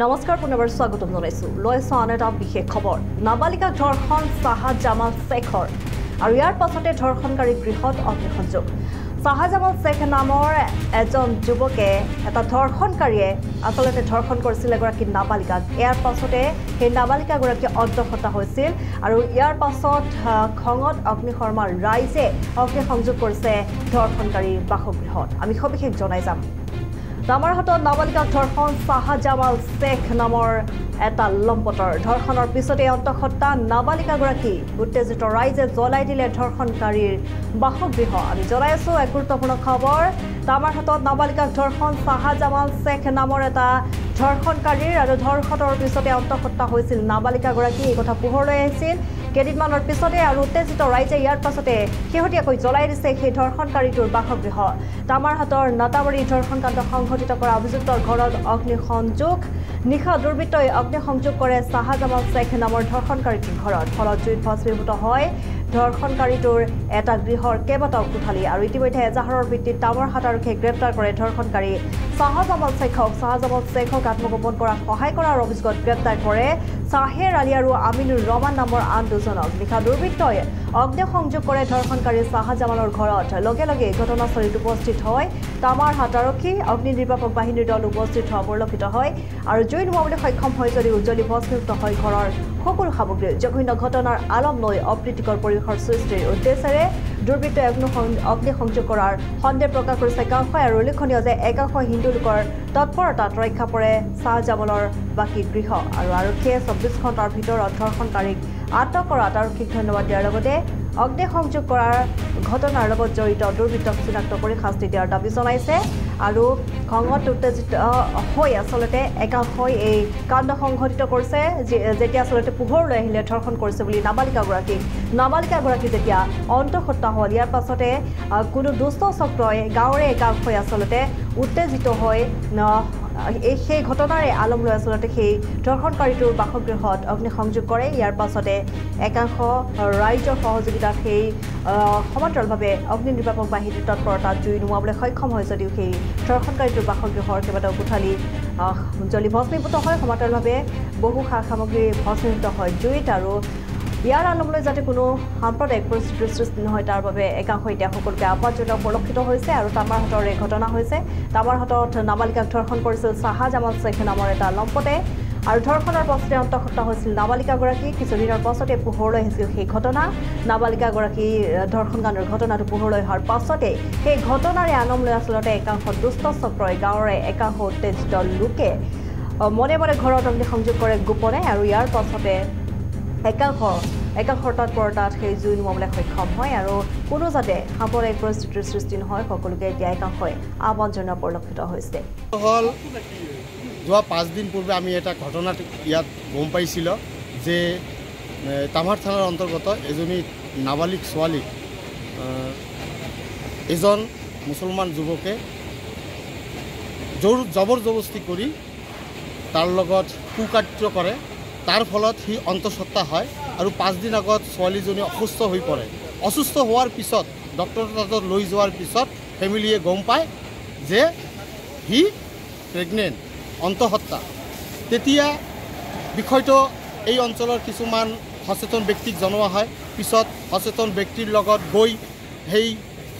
নমস্কাৰ পুনৰবাৰ স্বাগতম জনাইছোঁ লৈছোঁ আন এটা বিশেষ খবৰ নাবালিকা ধৰ্ষণ শাহজামাল শেখৰ আৰু ইয়াৰ পাছতে ধৰ্ষণকাৰী গৃহত অগ্নিসংযোগ শাহজামাল শেখ নামৰ এজন যুৱকে এটা ধৰ্ষণকাৰীয়ে আচলতে ধৰ্ষণ কৰিছিল এগৰাকী নাবালিকাক ইয়াৰ পাছতে সেই নাবালিকাগৰাকী অন্তঃসত্ত্বা হৈছিল আৰু ইয়াৰ পাছত খঙত অগ্নিশৰ্মাৰ ৰাইজে অগ্নিসংযোগ কৰিছে ধৰ্ষণকাৰী বাসগৃহত আমি সবিশেষ জনাই যাম আমাৰ হাতত নাবালিকা ধৰ্ষণ শাহজামাল শেখ নামৰ এটা লম্পটৰ ধৰ্ষণৰ পিছতে অন্তঃসত্ত্বা নাবালিকাগৰাকী উত্তেজিত ৰাইজে জ্বলাই দিলে ধৰ্ষণকাৰীৰ বাসগৃহ আমি জনাই আছোঁ এক গুৰুত্বপূৰ্ণ খবৰ আমাৰ হাতত নাবালিকা ধৰ্ষণ শাহজামাল শেখ নামৰ এটা ধৰ্ষণকাৰীৰ আৰু ধৰ্ষণৰ পিছতে অন্তঃসত্ত্বা হৈছিল নাবালিকাগৰাকী এই কথা পোহৰলৈ আহিছিল কেইদিনমানৰ পিছতে আৰু উত্তেজিত ৰাইজে ইয়াৰ পাছতে শেহতীয়াকৈ জ্বলাই দিছে সেই ধৰ্ষণকাৰীটোৰ বাসগৃহ আমাৰ হাতৰ নাটাবাৰী ধৰ্ষণকাণ্ড সংঘটিত কৰা অভিযুক্তৰ ঘৰত অগ্নিসংযোগ নিশা দুৰ্বৃত্তই অগ্নিসংযোগ কৰে শাহজামাল শেখ নামৰ ধৰ্ষণকাৰীটোৰ ঘৰত ফলত জুইত ভস্মীভূত হয় ধৰ্ষণকাৰীটোৰ এটা গৃহৰ কেইবাটাও কোঠালি আৰু ইতিমধ্যে এজাহাৰৰ ভিত্তিত টামৰহাট আৰক্ষীয়ে গ্ৰেপ্তাৰ কৰে ধৰ্ষণকাৰী শাহজামাল শেখক আত্মগোপন কৰাত সহায় কৰাৰ অভিযোগত গ্ৰেপ্তাৰ কৰে চাহেৰ আলী আৰু আমিনুৰ ৰহমান নামৰ আন দুজনক নিশা দুৰ্বৃত্তই অগ্নিসংযোগ কৰে ধৰ্ষণকাৰী শাহজামালৰ ঘৰত লগে লগে ঘটনাস্থলীত উপস্থিত হয় টামৰহাট আৰক্ষী অগ্নি নিৰ্বাপক বাহিনীৰ দল উপস্থিত হোৱা পৰিলক্ষিত হয় আৰু জুই নুমাবলৈ সক্ষম হয় যদিও উজ্জ্বলি ভস্মীভূত হয় ঘৰৰ সকলো সামগ্ৰী জঘন্য ঘটনাৰ আলম লৈ অপ্ৰীতিকৰ পৰিৱেশৰ সৃষ্টিৰ উদ্দেশ্যেৰে দুৰ্বৃত্তই অগ্নিসংযোগ কৰাৰ সন্দেহ প্ৰকাশ কৰিছে একাংশই আৰু উল্লেখনীয় যে একাংশ হিন্দু লোকৰ তৎপৰতাত ৰক্ষা পৰে শাহজামালৰ বাকী গৃহ আৰু আৰক্ষীয়ে 24 ঘণ্টাৰ ভিতৰত ধৰ্ষণকাৰীক আটক কৰাত আৰক্ষীক ধন্যবাদ দিয়াৰ লগতে অগ্নিসংযোগ কৰাৰ ঘটনাৰ লগত জড়িত দুৰ্বৃত্তক চিনাক্ত কৰি শাস্তি দিয়াৰ দাবী জনাইছে আৰু খঙত উত্তেজিত হৈ আচলতে একাংশই এই কাণ্ড সংঘটিত কৰিছে যেতিয়া আচলতে পোহৰলৈ আহিলে ধৰ্ষণ কৰিছে বুলি নাবালিকাগৰাকী যেতিয়া অন্তঃসত্ত্বা হ'ল ইয়াৰ পাছতে কোনো দুষ্ট চক্ৰই গাঁৱৰে একাংশই আচলতে উত্তেজিত হৈ সেই ঘটনাৰে আলম লৈ আচলতে সেই ধৰ্ষণকাৰীটোৰ বাসগৃহত অগ্নিসংযোগ কৰে ইয়াৰ পাছতে একাংশ ৰাইজৰ সহযোগিতাত সেই সমান্তৰালভাৱে অগ্নি নিৰ্বাপক বাহিনীৰ তৎপৰতাত জুই নুমাবলৈ সক্ষম হয় যদিও সেই ধৰ্ষণকাৰীটোৰ বাসগৃহৰ কেইবাটাও কোঠালি জ্বলি ভস্মীভূত হয় সমান্তৰালভাৱে বহু সা সামগ্ৰী ভস্মীভূত হয় জুইত আৰু ইয়াৰ আলমলৈ যাতে কোনো সাম্প্ৰদায়িক পৰিস্থিতিৰ সৃষ্টি নহয় তাৰ বাবে একাংশ এতিয়া সকলোকে আহ্বান জনোৱা পৰিলক্ষিত হৈছে আৰু টামৰহাটৰ এই ঘটনা হৈছে টামৰহাটত নাবালিকাক ধৰ্ষণ কৰিছিল শাহজামাল শেখ নামৰ এটা লম্পটে আৰু ধৰ্ষণৰ পাছতে অন্তঃসত্ত্বা হৈছিল নাবালিকাগৰাকী কিছুদিনৰ পাছতে পোহৰলৈ আহিছিল সেই ঘটনা নাবালিকাগৰাকী ধৰ্ষণকাণ্ডৰ ঘটনাটো পোহৰলৈ অহাৰ পাছতে সেই ঘটনাৰে আলম লৈ আচলতে একাংশ দুষ্ট চক্ৰই গাঁৱৰে একাংশ উত্তেজিত লোকে মনে মনে ঘৰত অগ্নিসংযোগ কৰে গোপনে আৰু ইয়াৰ পাছতে একাংশৰ তৎপৰতাত সেই জুই নুমাবলৈ সক্ষম হয় আৰু কোনো যাতে সাম্প্ৰদায়িক পৰিস্থিতিৰ সৃষ্টি নহয় সকলোকে এতিয়া একাংশই আহ্বান জনোৱা পৰিলক্ষিত হৈছে হ'ল যোৱা 5 দিন পূৰ্বে আমি এটা ঘটনা ইয়াত গম পাইছিলোঁ যে টামৰহাট থানাৰ অন্তৰ্গত এজনী নাবালিক ছোৱালীক এজন মুছলমান যুৱকে জবৰদস্তি কৰি তাৰ লগত কুকাৰ্য কৰে তাৰ ফলত সি অন্তঃসত্ত্বা হয় আৰু 5 দিন আগত ছোৱালীজনী অসুস্থ হৈ পৰে অসুস্থ হোৱাৰ পিছত ডক্টৰৰ তাত লৈ যোৱাৰ পিছত ফেমিলিয়ে গম পায় যে সি প্ৰেগনেণ্ট অন্তঃসত্ত্বা তেতিয়া বিষয়টো এই অঞ্চলৰ কিছুমান সচেতন ব্যক্তিক জনোৱা হয় পিছত সচেতন ব্যক্তিৰ লগত গৈ সেই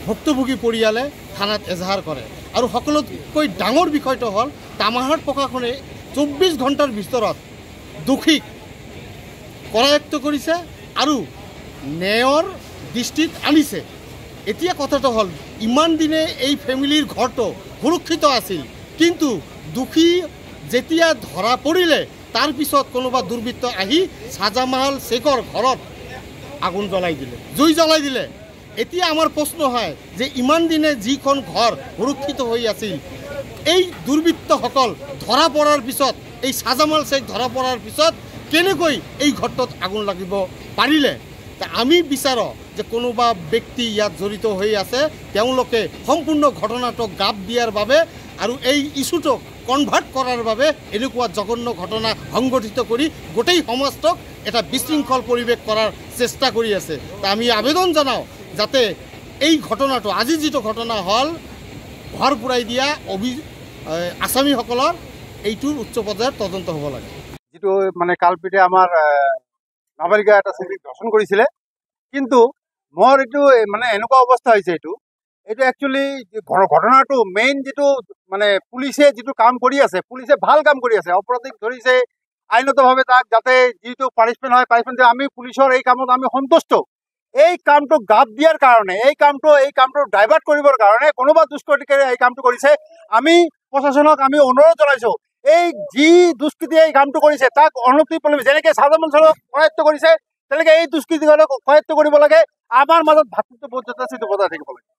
ভুক্তভোগী পৰিয়ালে থানাত এজাহাৰ কৰে আৰু সকলোতকৈ ডাঙৰ বিষয়টো হ'ল টামৰহাট প্ৰশাসনে 24 ঘণ্টাৰ ভিতৰত দোষীক কৰায়ত্ব কৰিছে আৰু ন্যায়ৰ দৃষ্টিত আনিছে এতিয়া কথাটো হ'ল ইমান দিনে এই ফেমিলিৰ ঘৰটো সুৰক্ষিত আছিল কিন্তু দোষী যেতিয়া ধৰা পৰিলে তাৰ পিছত কোনোবা দুৰ্বৃত্ত আহি শাহজামাল শেখৰ ঘৰত আগুন জ্বলাই দিলে জুই জ্বলাই দিলে এতিয়া আমাৰ প্ৰশ্ন হয় যে ইমান দিনে যিখন ঘৰ সুৰক্ষিত হৈ আছিল এই দুৰ্বৃত্তসকল ধৰা পৰাৰ পিছত এই শাহজামাল শেখ ধৰা পৰাৰ পিছত কেনেকৈ এই ঘৰটোত আগুন লাগিব পাৰিলে আমি বিচাৰোঁ যে কোনোবা ব্যক্তি ইয়াত জড়িত হৈ আছে তেওঁলোকে সম্পূৰ্ণ ঘটনাটোক গাপ দিয়াৰ বাবে আৰু এই ইস্যুটোক কনভাৰ্ট কৰাৰ বাবে এনেকুৱা জঘন্য ঘটনা সংঘটিত কৰি গোটেই সমাজক এটা বিশৃংখল পৰিৱেশ কৰাৰ চেষ্টা কৰি আছে আমি আবেদন জনাওঁ যাতে এই ঘটনাটো আজি যিটো ঘটনা হ'ল ঘৰ পুৰাই দিয়া আসামীসকলৰ এইটোৰ উচ্চ পৰ্যায়ৰ তদন্ত হ'ব লাগে। যিটো মানে কালপিতে আমাৰ নাবালিকা এটা ছেলিক ধৰ্ষণ কৰিছিলে, কিন্তু মোৰ এইটো মানে এনেকুৱা অৱস্থা হৈছে, এইটো একচুৱেলি ঘটনাটো মেইন যিটো মানে পুলিচে যিটো কাম কৰি আছে, পুলিচে ভাল কাম কৰি আছে, অপৰাধীক ধৰিছে আইনতভাৱে, তাক যাতে যিটো পানিছমেণ্ট হয় পানিছমেণ্ট দিয়ে। আমি পুলিচৰ এই কামত আমি সন্তুষ্ট। এই কামটো গাপ দিয়াৰ কাৰণে, এই কামটো ডাইভাৰ্ট কৰিবৰ কাৰণে কোনোবা দুষ্কৃতিকাৰীয়ে এই কামটো কৰিছে। আমি প্ৰশাসনক আমি অনুৰোধ জনাইছোঁ, এই যি দুষ্কৃতিয়ে এই কামটো কৰিছে তাক অনতিপলমে, যেনেকৈ চাহজামান চালক কৰায়ত্ব কৰিছে, তেনেকৈ এই দুষ্কৃতিকাৰক কৰায়ত্ব কৰিব লাগে। আমাৰ মাজত ভাতৃত্ববোধ যাতে সেইটো বজাই থাকিব লাগে।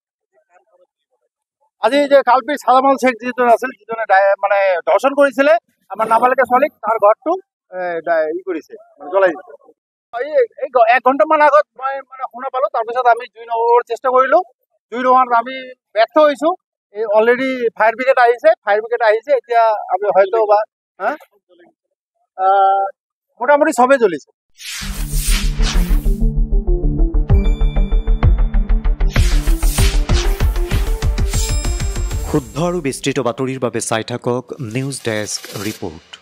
আজি যে কালপিত চাহজামান শ্বেখ যিজন আছিল, যিজনে মানে ধৰ্ষণ কৰিছিলে আমাৰ নাবালিকা ছোৱালীক, তাৰ ঘৰটো ই কৰিছে, জ্বলাই দিছে। এই 1 ঘণ্টামান আগত মই মানে শুনা পালোঁ। তাৰপিছত আমি জুই নমাবৰ চেষ্টা কৰিলোঁ। জুই নমাত আমি ব্যৰ্থ হৈছোঁ। এই অলৰেডি ফায়াৰ ব্ৰিগেড আহিছে। এতিয়া আমি হয়তো বা মোটামুটি চবেই জ্বলিছে। শুদ্ধ আৰু বিস্তৃত বাতৰিৰ বাবে চাই থাকক নিউজ ডেস্ক ৰিপৰ্ট।